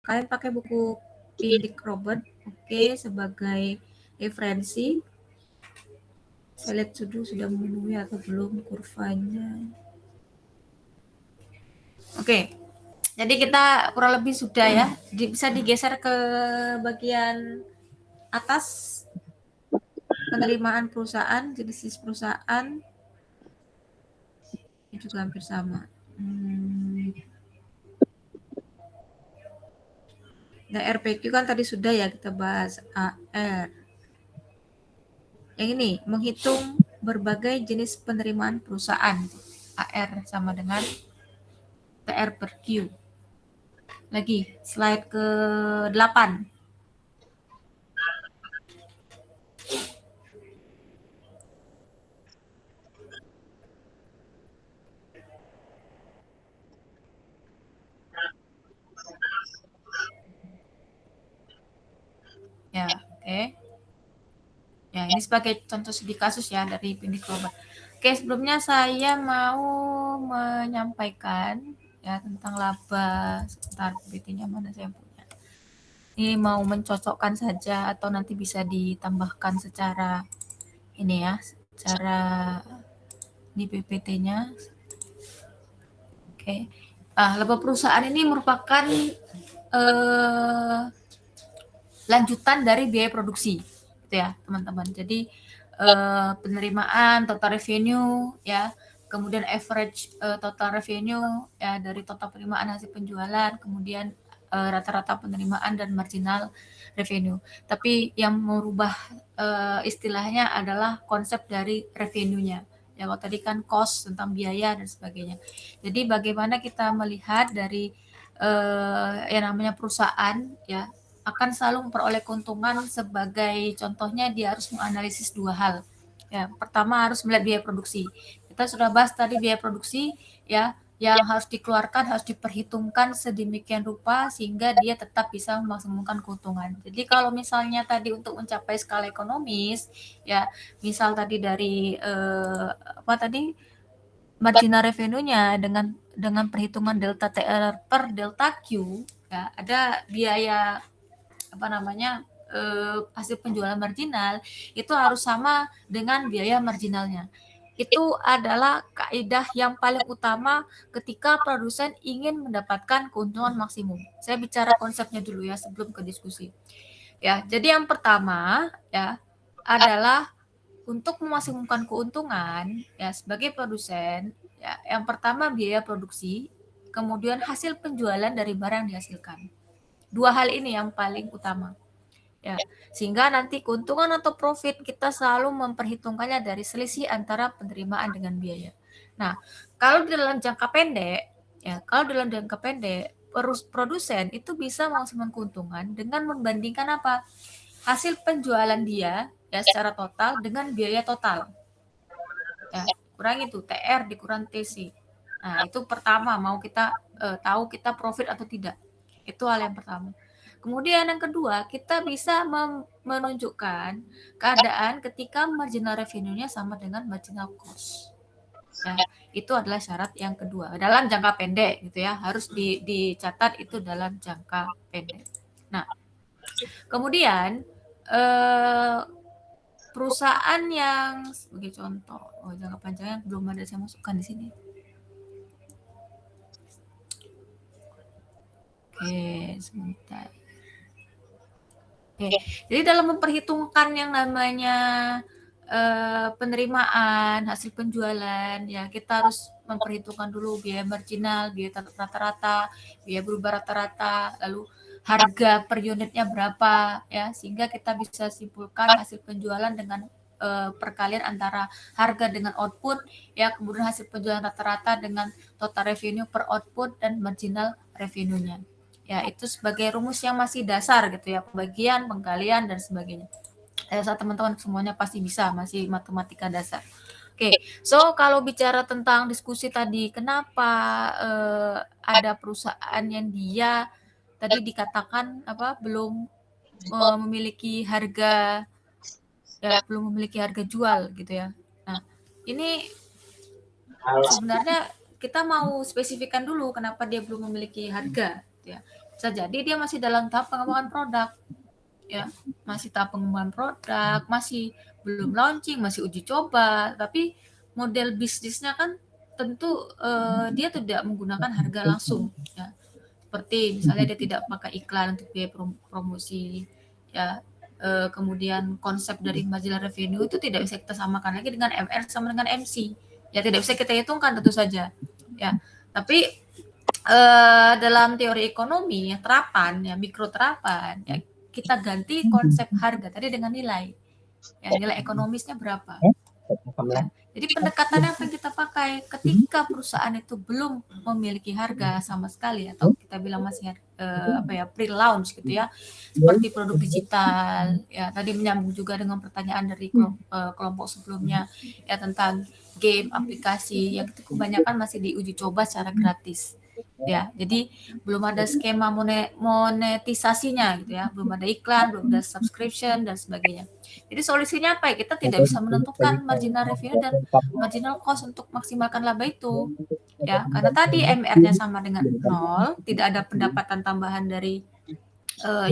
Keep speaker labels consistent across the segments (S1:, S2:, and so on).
S1: Kalian pakai buku Pindik Robert, oke, sebagai referensi. Saya lihat sudah memenuhi atau belum kurvanya. Oke, jadi kita kurang lebih sudah ya. Bisa digeser ke bagian atas, penerimaan perusahaan, jenis perusahaan ini juga hampir sama. Nah, RPQ kan tadi sudah ya kita bahas. AR. Yang ini menghitung berbagai jenis penerimaan perusahaan. AR sama dengan TR per Q. Lagi, slide ke-8. Ya, oke. Ya, ini sebagai contoh studi kasus ya dari Pindik Robert. Oke, sebelumnya saya mau menyampaikan ya tentang laba. Sebentar, PPT-nya mana saya punya. Ini mau mencocokkan saja atau nanti bisa ditambahkan secara ini ya, secara di PPT-nya. Oke. Laba perusahaan ini merupakan lanjutan dari biaya produksi, gitu ya teman-teman. Jadi penerimaan, total revenue, ya, kemudian average total revenue, ya, dari total penerimaan hasil penjualan, kemudian rata-rata penerimaan dan marginal revenue. Tapi yang merubah istilahnya adalah konsep dari revenue-nya. Ya, kalau tadi kan cost tentang biaya dan sebagainya. Jadi bagaimana kita melihat dari yang namanya perusahaan, ya, akan selalu memperoleh keuntungan. Sebagai contohnya dia harus menganalisis dua hal. Ya, pertama harus melihat biaya produksi. Kita sudah bahas tadi biaya produksi ya, yang harus dikeluarkan harus diperhitungkan sedemikian rupa sehingga dia tetap bisa memaksimalkan keuntungan. Jadi kalau misalnya tadi untuk mencapai skala ekonomis ya, misal tadi dari apa tadi marginal revenue-nya dengan perhitungan delta TR per delta Q ya, ada biaya apa namanya hasil penjualan marginal itu harus sama dengan biaya marginalnya. Itu adalah kaidah yang paling utama ketika produsen ingin mendapatkan keuntungan maksimum. Saya bicara konsepnya dulu ya sebelum ke diskusi. Ya, jadi yang pertama ya adalah untuk memaksimumkan keuntungan ya sebagai produsen ya, yang pertama biaya produksi, kemudian hasil penjualan dari barang yang dihasilkan. Dua hal ini yang paling utama. Ya, sehingga nanti keuntungan atau profit kita selalu memperhitungkannya dari selisih antara penerimaan dengan biaya. Nah, kalau dalam jangka pendek, ya, kalau dalam jangka pendek, produsen itu bisa memaksimalkan keuntungan dengan membandingkan apa? Hasil penjualan dia ya secara total dengan biaya total. Ya, kurang itu TR dikurang TC. Nah, itu pertama mau kita tahu kita profit atau tidak. Itu hal yang pertama. Kemudian yang kedua, kita bisa menunjukkan keadaan ketika marginal revenue-nya sama dengan marginal cost. Ya, itu adalah syarat yang kedua. Dalam jangka pendek gitu ya, harus dicatat itu dalam jangka pendek. Nah, kemudian perusahaan yang sebagai contoh, jangka panjangnya belum ada saya masukkan di sini. Oke, sebentar. Oke, jadi dalam memperhitungkan yang namanya penerimaan, hasil penjualan, ya kita harus memperhitungkan dulu biaya marginal, biaya rata-rata, biaya berubah rata-rata, lalu harga per unitnya berapa, ya sehingga kita bisa simpulkan hasil penjualan dengan perkalian antara harga dengan output, ya kemudian hasil penjualan rata-rata dengan total revenue per output dan marginal revenue-nya. Ya, itu sebagai rumus yang masih dasar gitu ya, pembagian, pengkalian dan sebagainya. Saat teman-teman semuanya pasti bisa, masih matematika dasar. Oke, so kalau bicara tentang diskusi tadi, kenapa ada perusahaan yang dia tadi dikatakan apa belum memiliki harga ya belum memiliki harga jual gitu ya. Nah, ini sebenarnya kita mau spesifikkan dulu kenapa dia belum memiliki harga gitu ya. bisa jadi dia masih dalam tahap pengembangan produk, ya, masih tahap pengembangan produk, masih belum launching, masih uji coba, tapi model bisnisnya kan tentu dia tidak menggunakan harga langsung, ya. Seperti misalnya dia tidak pakai iklan untuk biaya promosi, ya. Kemudian konsep dari marginal revenue itu tidak bisa kita samakan lagi dengan MR sama dengan MC. Ya tidak bisa kita hitungkan tentu saja. Ya, tapi dalam teori ekonomi ya terapan ya mikro terapan ya kita ganti konsep harga tadi dengan nilai. Ya, nilai ekonomisnya berapa? Ya. Jadi pendekatan yang akan kita pakai ketika perusahaan itu belum memiliki harga sama sekali atau kita bilang masih pre-launch gitu ya, seperti produk digital ya, tadi menyambung juga dengan pertanyaan dari kelompok sebelumnya ya tentang game, aplikasi yang itu kebanyakan masih diuji coba secara gratis. Ya, jadi belum ada skema monetisasinya gitu ya, belum ada iklan, belum ada subscription dan sebagainya. Jadi solusinya apa ya? Kita tidak bisa menentukan marginal revenue dan marginal cost untuk maksimalkan laba itu. Ya, karena tadi MR-nya sama dengan 0, tidak ada pendapatan tambahan dari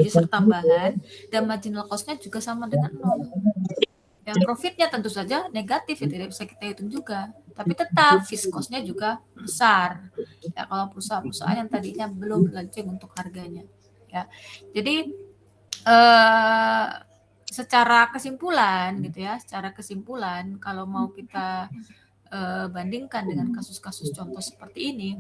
S1: user tambahan dan marginal cost-nya juga sama dengan 0. Ya, profitnya tentu saja negatif, ya tidak bisa kita hitung juga. Tapi tetap fixed cost-nya juga besar. Ya, kalau perusahaan-perusahaan yang tadinya belum launching untuk harganya. Ya, jadi secara kesimpulan gitu ya, secara kesimpulan kalau mau kita bandingkan dengan kasus-kasus contoh seperti ini,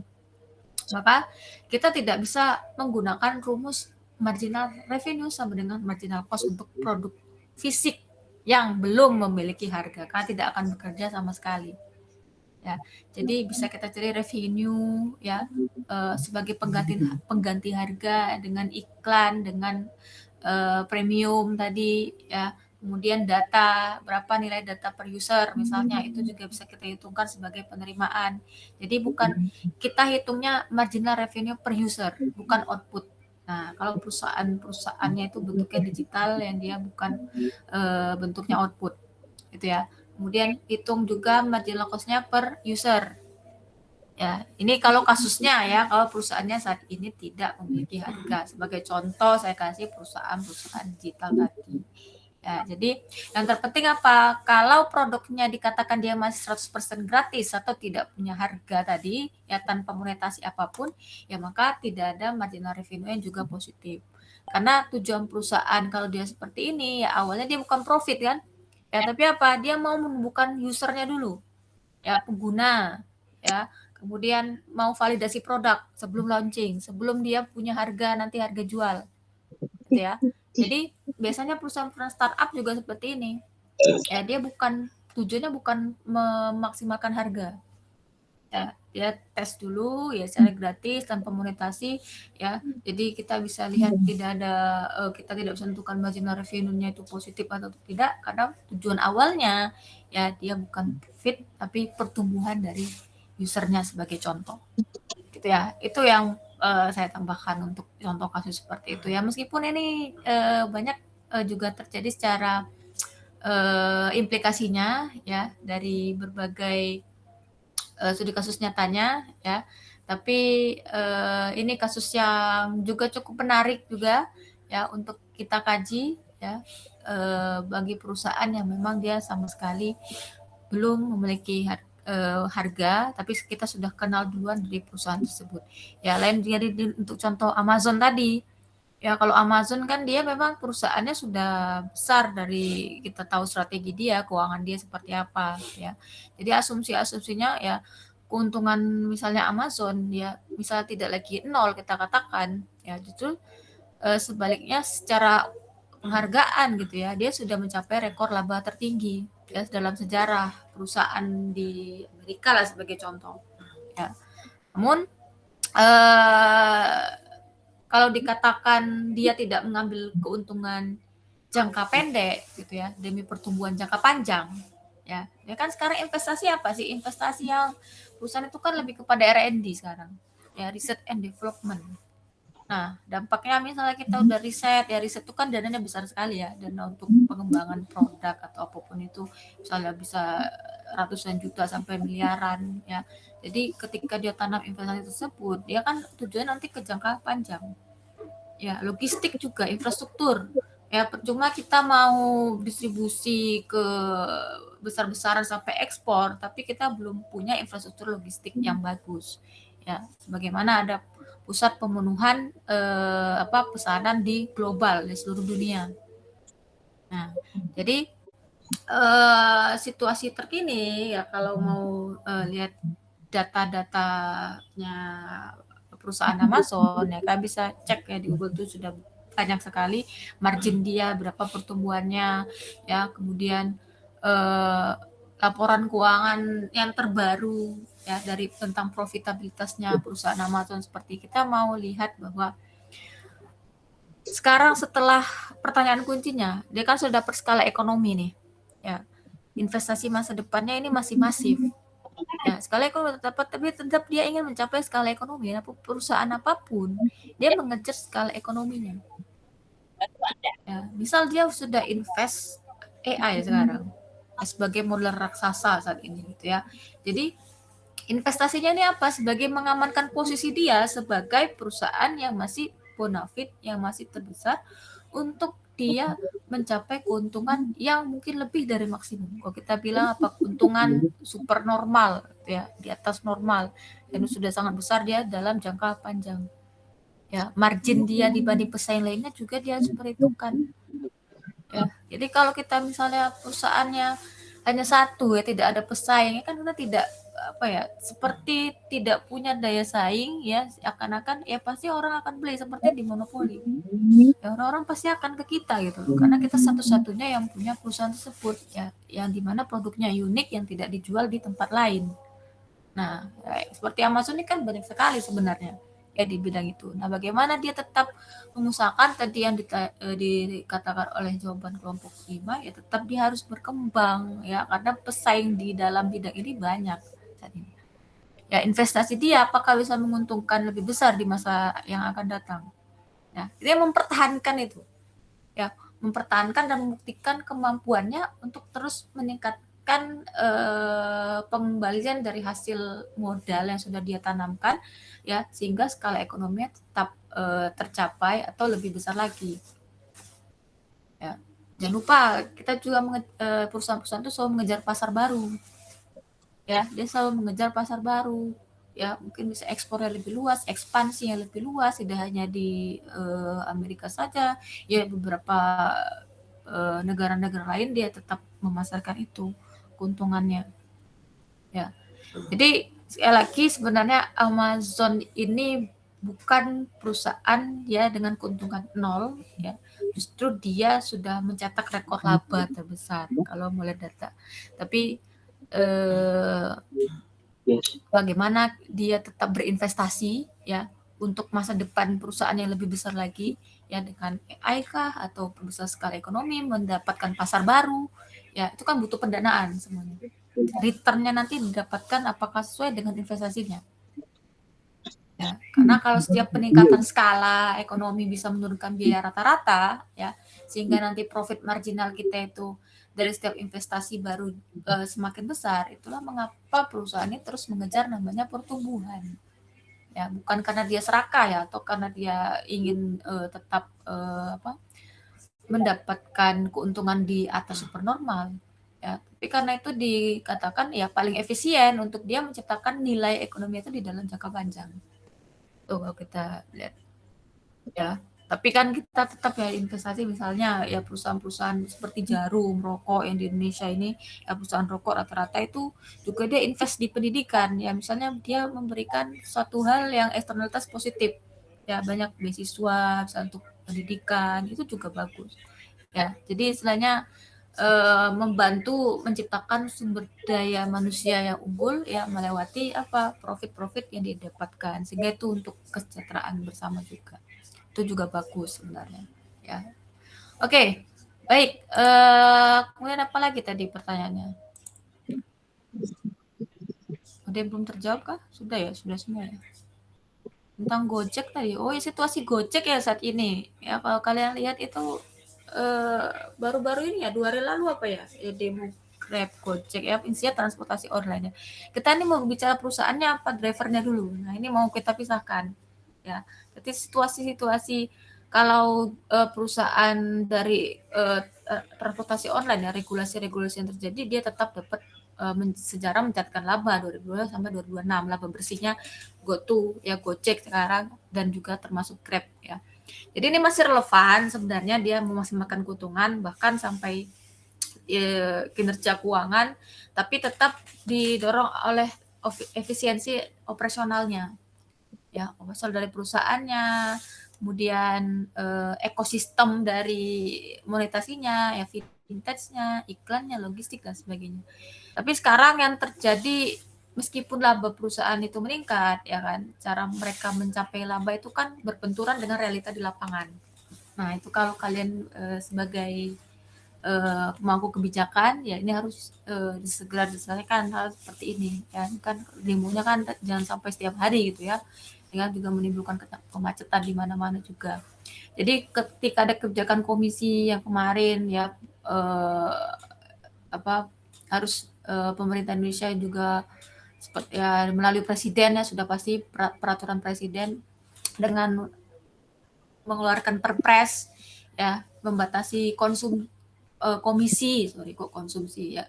S1: maka kita tidak bisa menggunakan rumus marginal revenue sama dengan marginal cost untuk produk fisik yang belum memiliki harga, karena tidak akan bekerja sama sekali. Ya, jadi bisa kita cari revenue ya sebagai pengganti harga dengan iklan, dengan premium tadi ya, kemudian data berapa nilai data per user misalnya, itu juga bisa kita hitungkan sebagai penerimaan. Jadi bukan kita hitungnya marginal revenue per user, bukan output. Nah, kalau perusahaannya itu bentuknya digital yang dia bukan bentuknya output, gitu ya. Kemudian hitung juga marginal cost-nya per user. Ya, ini kalau kasusnya ya, kalau perusahaannya saat ini tidak memiliki harga. Sebagai contoh saya kasih perusahaan-perusahaan digital tadi. Ya, jadi yang terpenting apa? Kalau produknya dikatakan dia masih 100% gratis atau tidak punya harga tadi, ya tanpa monetasi apapun, ya maka tidak ada marginal revenue yang juga positif. Karena tujuan perusahaan kalau dia seperti ini, ya awalnya dia bukan profit kan? Ya, tapi apa? Dia mau menumbuhkan usernya dulu, ya pengguna, ya. Kemudian mau validasi produk sebelum launching, sebelum dia punya harga nanti harga jual, gitu ya. Jadi biasanya perusahaan-perusahaan startup juga seperti ini. Ya dia tujuannya bukan memaksimalkan harga. Ya, dia tes dulu ya secara gratis tanpa monetasi ya. Jadi kita bisa lihat tidak ada kita tidak bisa menentukan marginal revenue-nya itu positif atau tidak karena tujuan awalnya ya dia bukan profit tapi pertumbuhan dari usernya sebagai contoh. Gitu ya. Itu yang saya tambahkan untuk contoh kasus seperti itu ya. Meskipun ini banyak juga terjadi secara implikasinya ya dari berbagai studi kasus nyatanya ya. Tapi ini kasus yang juga cukup menarik juga ya untuk kita kaji ya bagi perusahaan yang memang dia sama sekali belum memiliki harga, tapi kita sudah kenal duluan dari perusahaan tersebut. Ya lain dari untuk contoh Amazon tadi. Ya kalau Amazon kan dia memang perusahaannya sudah besar dari kita tahu strategi dia, keuangan dia seperti apa ya. Jadi asumsi-asumsinya ya keuntungan misalnya Amazon ya misalnya tidak lagi nol kita katakan ya justru sebaliknya secara penghargaan gitu ya dia sudah mencapai rekor laba tertinggi ya dalam sejarah perusahaan di Amerika lah sebagai contoh ya. Namun kalau dikatakan dia tidak mengambil keuntungan jangka pendek gitu ya demi pertumbuhan jangka panjang ya kan sekarang investasi apa sih investasi yang perusahaan itu kan lebih kepada R&D sekarang ya research and development. Nah dampaknya misalnya kita udah riset ya riset itu kan dananya besar sekali ya dana untuk pengembangan produk atau apapun itu misalnya bisa ratusan juta sampai miliaran ya. Jadi ketika dia tanam investasi tersebut dia kan tujuannya nanti ke jangka panjang ya logistik juga, infrastruktur. Ya percuma kita mau distribusi ke besar-besaran sampai ekspor, tapi kita belum punya infrastruktur logistik yang bagus. Ya, sebagaimana ada pusat pemenuhan pesanan di global di seluruh dunia. Nah, jadi situasi terkini ya kalau mau lihat data-datanya perusahaan Amazon ya kalian bisa cek ya di Google tuh sudah banyak sekali margin dia berapa pertumbuhannya ya kemudian eh, laporan keuangan yang terbaru ya dari tentang profitabilitasnya perusahaan Amazon seperti kita mau lihat bahwa sekarang setelah pertanyaan kuncinya dia kan sudah dapat skala ekonomi nih ya investasi masa depannya ini masih masif. Ya, skala ekonomi dapat, tapi tetap dia ingin mencapai skala ekonomi. Nah, perusahaan apapun, dia mengejar skala ekonominya. Ya, misal dia sudah invest AI sekarang ya, sebagai modal raksasa saat ini, gitu ya. Jadi investasinya ini apa? Sebagai mengamankan posisi dia sebagai perusahaan yang masih bonafit, yang masih terbesar untuk dia mencapai keuntungan yang mungkin lebih dari maksimum. Kalau kita bilang apa keuntungan super normal ya, di atas normal dan sudah sangat besar dia dalam jangka panjang. Ya, margin dia dibanding pesaing lainnya juga dia harus perhitungkan. Ya, jadi kalau kita misalnya perusahaannya hanya satu ya tidak ada pesaing kan kita tidak apa ya seperti tidak punya daya saing ya akan-akan ya pasti orang akan beli seperti di monopoli ya orang-orang pasti akan ke kita gitu karena kita satu-satunya yang punya perusahaan tersebut ya yang dimana produknya unik yang tidak dijual di tempat lain. Nah ya, seperti Amazon ini kan banyak sekali sebenarnya ya di bidang itu. Nah bagaimana dia tetap mengusahakan tadi yang dikatakan oleh jawaban kelompok 5 ya tetap dia harus berkembang ya karena pesaing di dalam bidang ini banyak saat ini. Ya investasi dia apakah bisa menguntungkan lebih besar di masa yang akan datang. Ya, dia mempertahankan itu. Ya, mempertahankan dan membuktikan kemampuannya untuk terus meningkatkan pengembalian dari hasil modal yang sudah dia tanamkan ya sehingga skala ekonominya tetap tercapai atau lebih besar lagi. Ya. Jangan lupa kita juga perusahaan-perusahaan itu selalu mengejar pasar baru. Ya, dia selalu mengejar pasar baru. Ya, mungkin bisa ekspornya lebih luas, ekspansinya lebih luas, tidak hanya di Amerika saja, ya beberapa negara-negara lain dia tetap memasarkan itu keuntungannya. Ya, jadi sekali lagi sebenarnya Amazon ini bukan perusahaan ya dengan keuntungan nol ya justru dia sudah mencetak rekor laba terbesar kalau mulai data tapi bagaimana dia tetap berinvestasi ya untuk masa depan perusahaan yang lebih besar lagi ya dengan AI kah atau besar skala ekonomi mendapatkan pasar baru ya itu kan butuh pendanaan semuanya returnnya nanti didapatkan apakah sesuai dengan investasinya ya karena kalau setiap peningkatan skala ekonomi bisa menurunkan biaya rata-rata ya sehingga nanti profit marginal kita itu dari setiap investasi baru semakin besar itulah mengapa perusahaan ini terus mengejar namanya pertumbuhan ya bukan karena dia serakah ya atau karena dia ingin tetap mendapatkan keuntungan di atas supernormal ya tapi karena itu dikatakan ya paling efisien untuk dia menciptakan nilai ekonomi itu di dalam jangka panjang tuh kalau kita lihat ya tapi kan kita tetap ya investasi misalnya ya perusahaan-perusahaan seperti Jarum rokok yang di Indonesia ini ya perusahaan rokok rata-rata itu juga dia invest di pendidikan ya misalnya dia memberikan suatu hal yang eksternalitas positif ya banyak beasiswa misalnya untuk pendidikan itu juga bagus ya jadi istilahnya membantu menciptakan sumber daya manusia yang unggul ya melewati apa profit-profit yang didapatkan sehingga itu untuk kesejahteraan bersama juga itu juga bagus sebenarnya ya oke baik kemudian apa lagi tadi pertanyaannya ada yang belum terjawab kah sudah ya sudah semua ya tentang Gojek tadi oh ya situasi Gojek ya saat ini ya kalau kalian lihat itu baru-baru ini ya 2 hari lalu apa ya demo Grab Gojek ya intinya transportasi online ya kita ini mau bicara perusahaannya apa drivernya dulu nah ini mau kita pisahkan ya jadi situasi-situasi kalau perusahaan dari transportasi online ya, regulasi-regulasi yang terjadi, dia tetap dapat sejarah mencatatkan laba 2002 sampai 2026, laba bersihnya GoTo ya, Gojek sekarang, dan juga termasuk Grab ya. Jadi ini masih relevan sebenarnya, dia memaksimalkan keuntungan bahkan sampai kinerja keuangan, tapi tetap didorong oleh efisiensi operasionalnya ya, operasional dari perusahaannya, kemudian ekosistem dari monetasinya ya, vintage-nya, iklannya, logistik dan sebagainya. Tapi sekarang yang terjadi, meskipun laba perusahaan itu meningkat ya kan, cara mereka mencapai laba itu kan berbenturan dengan realita di lapangan. Nah, itu kalau kalian sebagai pemangku kebijakan ya, ini harus segera diselesaikan hal seperti ini ya, kan demonya kan jangan sampai setiap hari gitu ya, dengan juga menimbulkan kemacetan di mana-mana juga. Jadi ketika ada kebijakan komisi yang kemarin ya, harus pemerintah Indonesia juga seperti ya, melalui presiden ya, sudah pasti peraturan presiden dengan mengeluarkan perpres ya, membatasi konsumsi ya,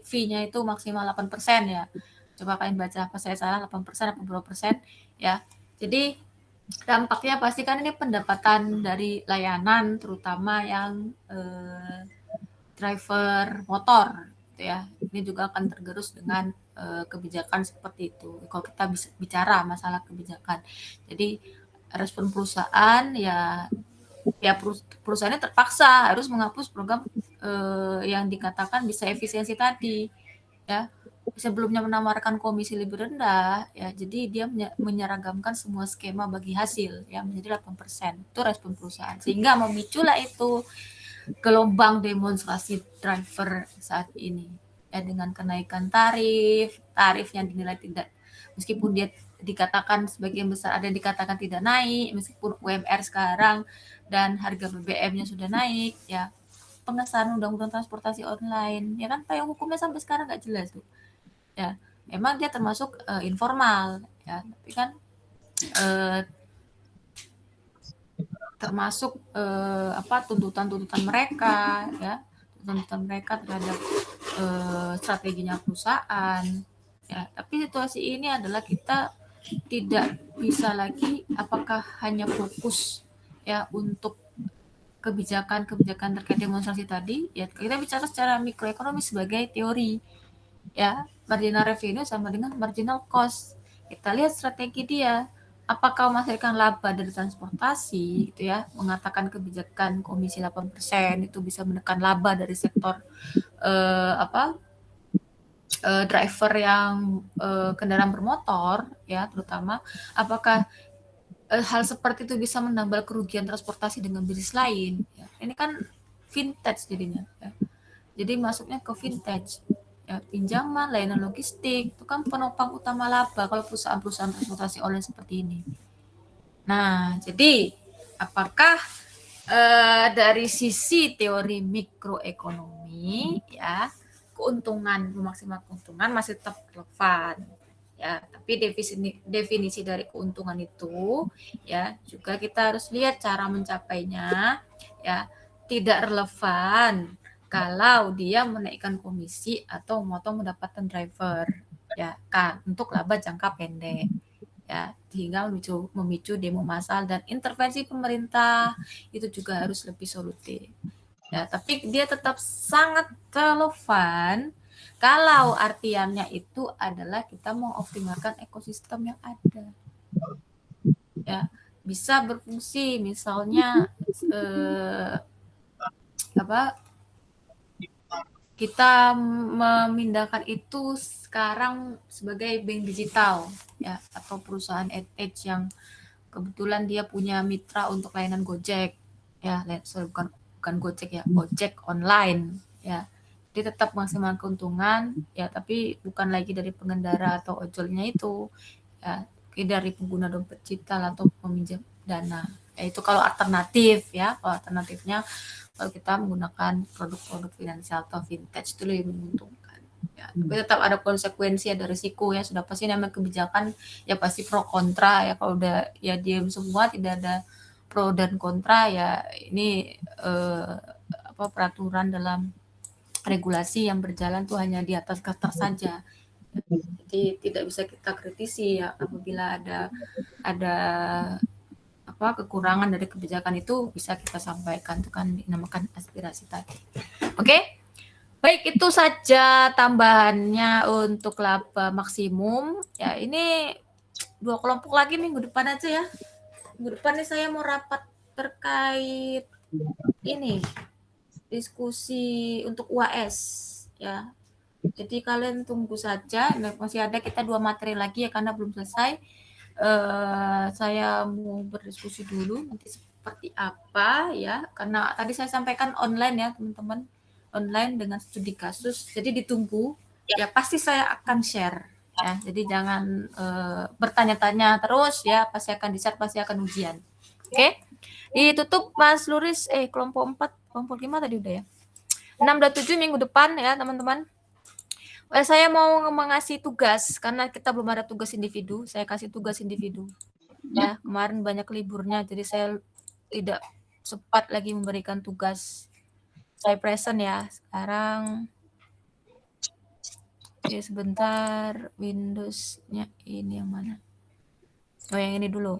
S1: fee-nya itu maksimal 8% ya. Coba kalian baca apa saya salah, 8% atau berapa persen ya. Jadi dampaknya pasti kan ini pendapatan dari layanan, terutama yang driver motor gitu ya. Ini juga akan tergerus dengan kebijakan seperti itu. Kalau kita bisa bicara masalah kebijakan. Jadi respon perusahaan ya perusahaannya terpaksa harus menghapus program yang dikatakan bisa efisiensi tadi ya. Sebelumnya menawarkan komisi lebih rendah ya, jadi dia menyeragamkan semua skema bagi hasil ya menjadi 8%. Itu respon perusahaan, sehingga memiculah itu gelombang demonstrasi driver saat ini ya, dengan kenaikan tarifnya dinilai tidak, meskipun dia dikatakan sebagian besar ada yang dikatakan tidak naik, meskipun UMR sekarang dan harga BBM-nya sudah naik ya, pengesahan undang-undang transportasi online ya kan, payung hukumnya sampai sekarang nggak jelas tuh ya. Memang dia termasuk informal ya, tapi kan termasuk tuntutan-tuntutan mereka ya, tuntutan mereka terhadap strateginya perusahaan ya. Tapi situasi ini adalah kita tidak bisa lagi apakah hanya fokus ya untuk kebijakan-kebijakan terkait demonstrasi tadi ya, kita bicara secara mikroekonomi sebagai teori ya, marginal revenue sama dengan marginal cost. Kita lihat strategi dia, apakah menghasilkan laba dari transportasi gitu ya, mengatakan kebijakan komisi 8% itu bisa menekan laba dari sektor driver yang kendaraan bermotor ya, terutama apakah hal seperti itu bisa menambah kerugian transportasi dengan bisnis lain ya. Ini kan vintage jadinya ya. Jadi masuknya ke vintage ya, pinjaman, layanan logistik itu kan penopang utama laba kalau perusahaan-perusahaan transportasi online seperti ini. Nah, jadi apakah dari sisi teori mikroekonomi ya, keuntungan, memaksimalkan keuntungan masih tetap relevan ya, tapi definisi dari keuntungan itu ya juga kita harus lihat cara mencapainya ya, tidak relevan kalau dia menaikkan komisi atau memotong pendapatan driver ya kan, untuk laba jangka pendek ya, sehingga memicu demo massal dan intervensi pemerintah itu juga harus lebih solutif ya. Tapi dia tetap sangat relevan kalau artiannya itu adalah kita mengoptimalkan ekosistem yang ada ya, bisa berfungsi misalnya kita memindahkan itu sekarang sebagai bank digital ya, atau perusahaan edge yang kebetulan dia punya mitra untuk layanan Gojek ya, bukan Gojek ya, Gojek online ya. Dia tetap maksimal keuntungan ya, tapi bukan lagi dari pengendara atau ojolnya itu ya, dari pengguna dompet digital atau peminjam dana ya. Itu kalau alternatif ya, kalau alternatifnya kalau kita menggunakan produk-produk finansial atau vintage itu lebih menguntungkan ya. Tapi tetap ada konsekuensi, ada risiko ya, sudah pasti namanya kebijakan ya, pasti pro kontra ya. Kalau udah ya diem semua, tidak ada pro dan kontra ya ini peraturan dalam regulasi yang berjalan tuh hanya di atas kertas saja. Jadi tidak bisa kita kritisi ya apabila ada kekurangan dari kebijakan itu bisa kita sampaikan, itu kan dinamakan aspirasi tadi. Oke? Baik, itu saja tambahannya untuk laba maksimum. Ya, ini 2 kelompok lagi minggu depan aja ya. Minggu depan nih saya mau rapat terkait ini diskusi untuk UAS ya. Jadi kalian tunggu saja, masih ada kita 2 materi lagi ya karena belum selesai. Saya mau berdiskusi dulu nanti seperti apa ya, karena tadi saya sampaikan online ya teman-teman, online dengan studi kasus, jadi ditunggu ya, pasti saya akan share ya, jadi jangan bertanya-tanya terus ya, pasti akan di-share, pasti akan ujian. Oke? Ditutup Mas Luris, kelompok 4, kelompok 5 tadi udah ya. 6 dan 7 minggu depan ya teman-teman. Saya mau mengasih tugas karena kita belum ada tugas individu, saya kasih tugas individu. Ya, kemarin banyak liburnya jadi saya tidak sempat lagi memberikan tugas. Saya present ya. Sekarang ya sebentar, Windows-nya ini yang mana? Oh, yang ini dulu.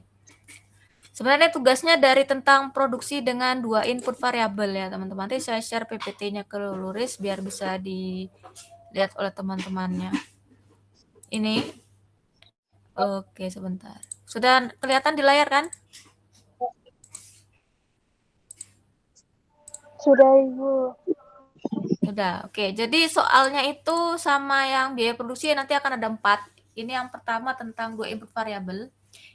S1: Sebenarnya tugasnya dari tentang produksi dengan 2 input variabel ya, teman-teman. Nanti saya share PPT-nya ke Luris biar bisa dilihat oleh teman-temannya. Ini. Oke, sebentar. Sudah kelihatan di layar kan?
S2: Sudah, Ibu.
S1: Sudah, oke. Jadi soalnya itu sama yang biaya produksi nanti akan ada 4. Ini yang pertama tentang 2 input variabel.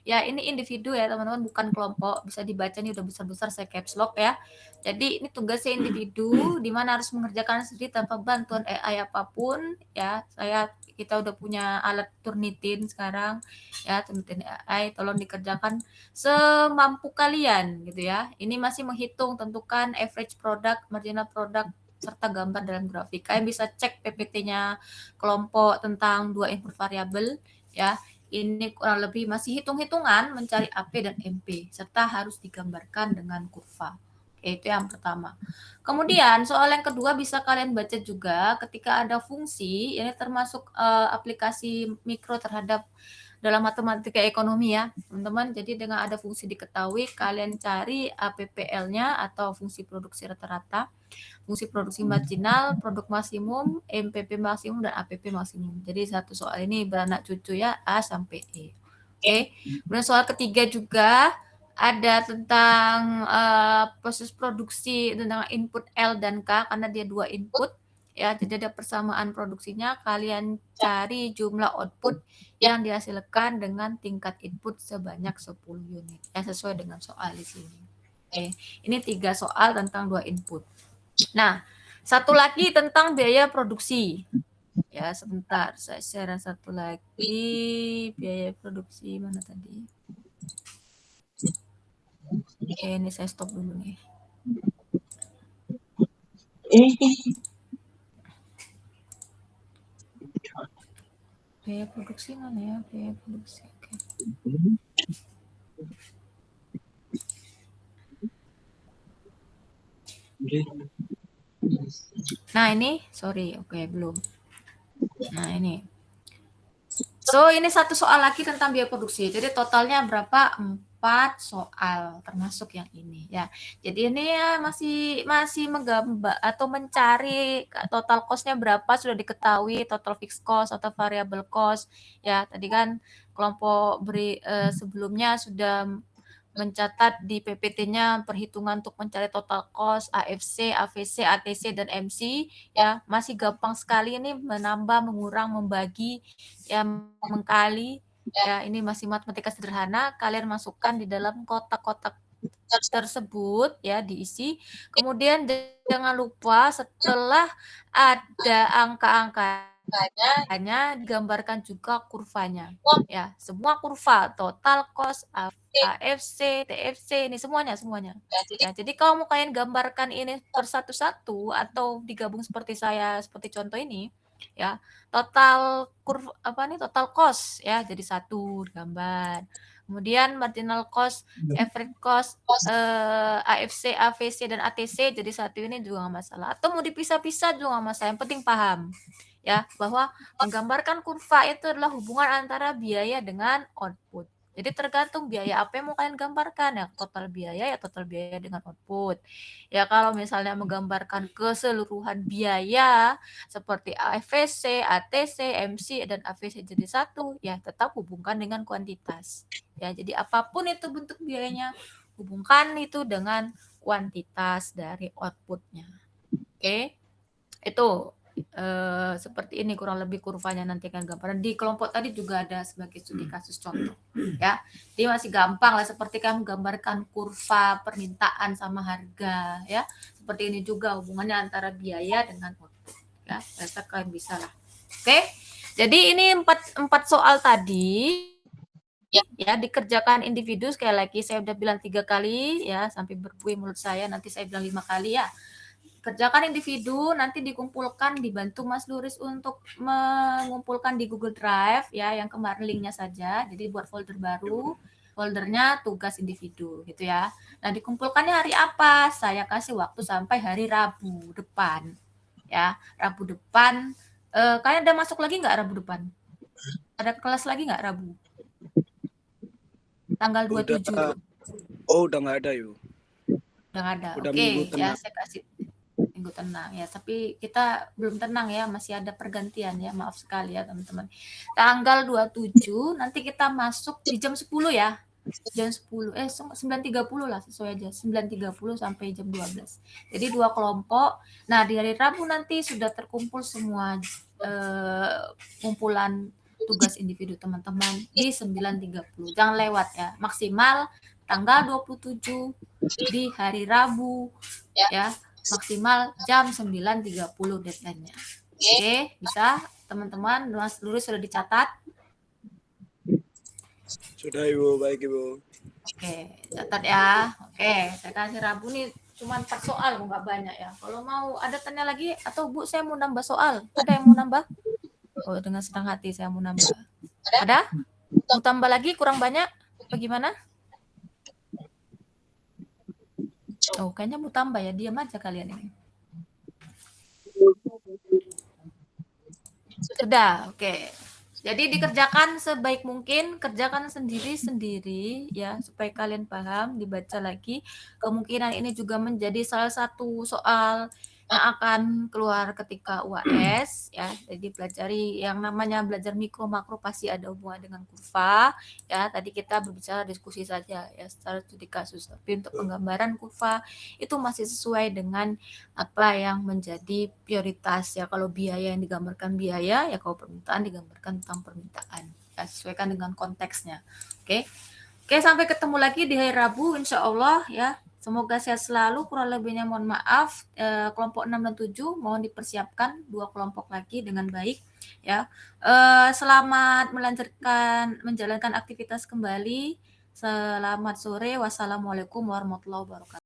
S1: Ya, ini individu ya teman-teman, bukan kelompok. Bisa dibaca nih udah besar-besar saya caps lock ya. Jadi ini tugasnya individu di mana harus mengerjakan sendiri tanpa bantuan AI apapun ya. Kita udah punya alat Turnitin sekarang ya, Turnitin AI, tolong dikerjakan semampu kalian gitu ya. Ini masih menghitung, tentukan average product, marginal product serta gambar dalam grafik. Kalian bisa cek PPT-nya kelompok tentang 2 input variabel ya. Ini kurang lebih masih hitung-hitungan mencari AP dan MP serta harus digambarkan dengan kurva. Oke, itu yang pertama. Kemudian soal yang kedua bisa kalian baca juga ketika ada fungsi, ini termasuk aplikasi mikro terhadap dalam matematika ekonomi ya, teman-teman. Jadi dengan ada fungsi diketahui, kalian cari APPL-nya atau fungsi produksi rata-rata, fungsi produksi marginal, produk maksimum, MPP maksimum, dan APP maksimum. Jadi satu soal ini beranak cucu ya, A sampai E. Oke. Kemudian soal ketiga juga ada tentang proses produksi tentang input L dan K karena dia 2 input ya, jadi ada persamaan produksinya. Kalian cari jumlah output yang dihasilkan dengan tingkat input sebanyak 10 unit ya, sesuai dengan soal di sini. Oke, ini 3 soal tentang 2 input. Nah, satu lagi tentang biaya produksi. Ya, sebentar, saya share satu lagi biaya produksi mana tadi? Oke, ini saya stop dulu nih. Biaya produksi mana ya? Biaya produksi. Oke. Nah, ini, sorry, oke, belum. Nah, ini. So, ini satu soal lagi tentang biaya produksi. Jadi totalnya berapa? 4 soal, termasuk yang ini ya. Jadi ini ya masih menggambar atau mencari total cost-nya berapa, sudah diketahui total fixed cost atau variable cost ya. Tadi kan kelompok sebelumnya sudah mencatat di PPT-nya perhitungan untuk mencari total cost, AFC, AVC, ATC, dan MC ya. Masih gampang sekali ini menambah, mengurang, membagi ya, mengkali ya. Ini masih matematika sederhana, kalian masukkan di dalam kotak-kotak tersebut ya, diisi. Kemudian jangan lupa setelah ada angka-angkanya digambarkan juga kurvanya ya, semua kurva, total cost, AFC, TFC, ini semuanya ya. Jadi kalau mau kalian gambarkan ini per satu-satu atau digabung seperti saya, seperti contoh ini ya, total total cost ya, jadi satu gambar. Kemudian marginal cost, average cost, AFC, AVC, dan ATC jadi satu ini juga nggak masalah. Atau mau dipisah-pisah juga nggak masalah. Yang penting paham ya bahwa menggambarkan kurva itu adalah hubungan antara biaya dengan output. Jadi tergantung biaya apa yang mau kalian gambarkan ya, total biaya dengan output. Ya kalau misalnya menggambarkan keseluruhan biaya seperti AFC, ATC, MC, dan AVC jadi satu, ya tetap hubungkan dengan kuantitas. Ya, jadi apapun itu bentuk biayanya, hubungkan itu dengan kuantitas dari outputnya. Oke, itu seperti ini kurang lebih kurvanya nanti kan gambaran. Di kelompok tadi juga ada sebagai studi kasus contoh. Ya, jadi masih gampang lah seperti kamu gambarkan kurva permintaan sama harga ya. Seperti ini juga hubungannya antara biaya dengan output. Ya, rasa kalian bisa lah. Oke, jadi ini empat soal tadi ya dikerjakan individu. Sekali lagi saya udah bilang 3 kali ya sampai berbuih mulut saya, nanti saya bilang 5 kali ya. Kerjakan individu, nanti dikumpulkan, dibantu Mas Luris untuk mengumpulkan di Google Drive ya, yang kemarin linknya saja. Jadi buat folder baru, foldernya tugas individu gitu ya. Nah dikumpulkannya hari apa? Saya kasih waktu sampai hari Rabu depan ya. Rabu depan, kalian ada masuk lagi nggak Rabu depan? Ada kelas lagi nggak Rabu? Tanggal 27.
S2: Udah nggak ada yuk.
S1: Udah nggak ada.
S2: Udah
S1: Oke,
S2: minggu
S1: ya
S2: tenang.
S1: saya kasih minggu tenang ya. Tapi kita belum tenang ya, masih ada pergantian ya. Maaf sekali ya teman-teman. Tanggal 27 nanti kita masuk di jam 10 ya. Jam 10, 9.30 lah sesuai aja. 9.30 sampai jam 12. Jadi 2 kelompok. Nah, di hari Rabu nanti sudah terkumpul semua kumpulan tugas individu teman-teman di 9.30. Jangan lewat ya. Maksimal tanggal 27 di hari Rabu ya. Maksimal jam 9.30 deadline-nya. Oke, bisa teman-teman. Mas Luris sudah dicatat?
S2: Sudah Ibu, baik Ibu.
S1: Oke, catat ya. Oke, saya kasih Rabu nih cuma 4 soal, nggak banyak ya. Kalau mau ada tanya lagi atau Bu, saya mau nambah soal. Ada yang mau nambah? Oh, dengan senang hati saya mau nambah. Ada? Mau tambah lagi kurang banyak? Bagaimana? Oh, kayaknya mau tambah ya. Diam aja kalian ini. Sudah, oke. Jadi dikerjakan sebaik mungkin, kerjakan sendiri-sendiri ya supaya kalian paham, dibaca lagi. Kemungkinan ini juga menjadi salah satu soal yang akan keluar ketika UAS ya. Jadi pelajari yang namanya belajar mikro makro pasti ada hubungan dengan kurva ya. Tadi kita berbicara diskusi saja ya secara studi kasus. Tapi untuk penggambaran kurva itu masih sesuai dengan apa yang menjadi prioritas ya. Kalau biaya yang digambarkan biaya ya, kalau permintaan digambarkan tentang permintaan ya, sesuaikan dengan konteksnya. Oke, sampai ketemu lagi di hari Rabu insya Allah ya. Semoga sehat selalu, kurang lebihnya mohon maaf. Kelompok 6 dan 7 mohon dipersiapkan 2 kelompok lagi dengan baik ya. Selamat menjalankan aktivitas kembali. Selamat sore. Wassalamualaikum warahmatullahi wabarakatuh.